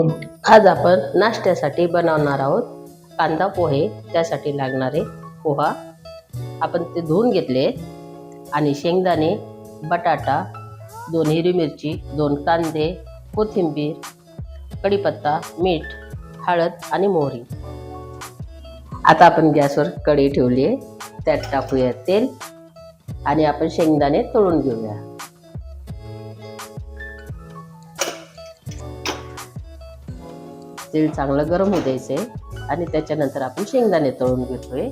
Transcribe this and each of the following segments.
आज आपण नाश्त्यासाठी बनवणार आहोत कांदा पोहे। त्यासाठी लागणारे पोहा आपण ते धुवून घेतले आणि शेंगदाणे, बटाटा, 2 हिरवी मिरची, 2 कांदे, कोथिंबीर, कढीपत्ता, मीठ, हळद आणि मोहरी। आता आपण गॅसवर कढई ठेवली आहे, त्यात टाकूया तेल आणि आपण शेंगदाणे तळून घेऊया। तेल चांगलं गरम होऊ द्यायचे आणि त्याच्यानंतर आपण शेंगदाणे तळून घेतोय।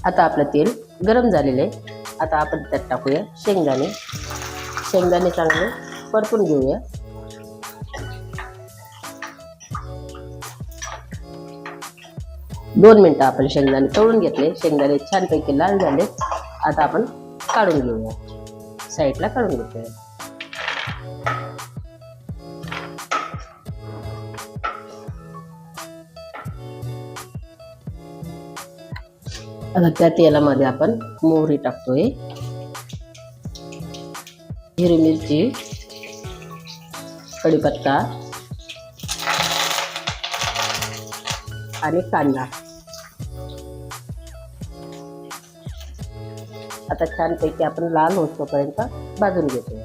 आता आपलं तेल गरम झालेलं आहे। आता आपण त्यात टाकूया शेंगदाणे चांगले परतून घेऊया। दोन मिनिटं आपण शेंगदाणे तळून घेतले, शेंगदाणे छानपैकी लाल झाले। आता आपण काढून घेऊया, साईडला काढून घेतोय। आता त्या तेलामध्ये आपण मोहरी टाकतोय, हिरवी मिरची, कढीपत्ता आणि कांदा। आता छानपैकी आपण लाल होईपर्यंत भाजून घेतोय।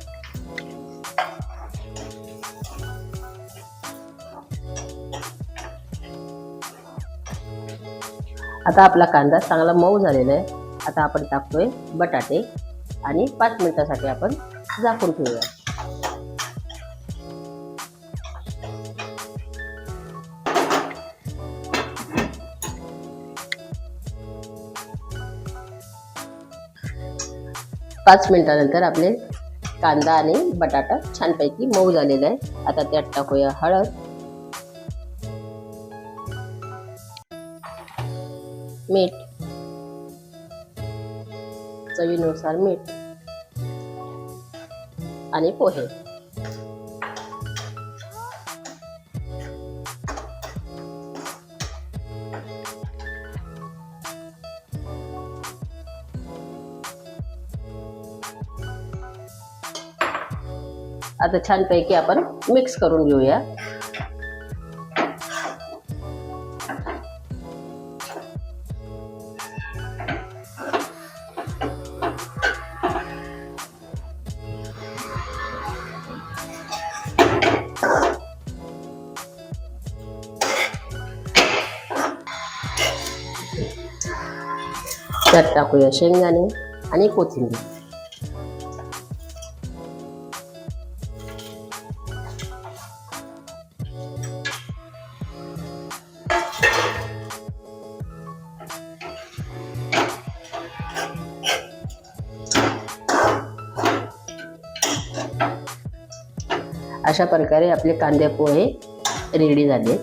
आता आपला कांदा चांगला मऊ झालेला आहे। आता आपण टाकतोय बटाटे आणि 5 मिनिटासाठी आपण झाकून ठेवूया। पाच मिनिटानंतर आपले कांदा आणि बटाटा छानपैकी मऊ झालेला आहे। आता त्यात टाकूया हळद, मीठ, चवीनुसार मीठ आणि पोहे। आता छानपैकी आपण मिक्स करून घेऊया। त्यात टाकूया शेंगदाणे आणि कोथिंबीर। अशा प्रकारे आपले कांदे पोहे रेडी झाले।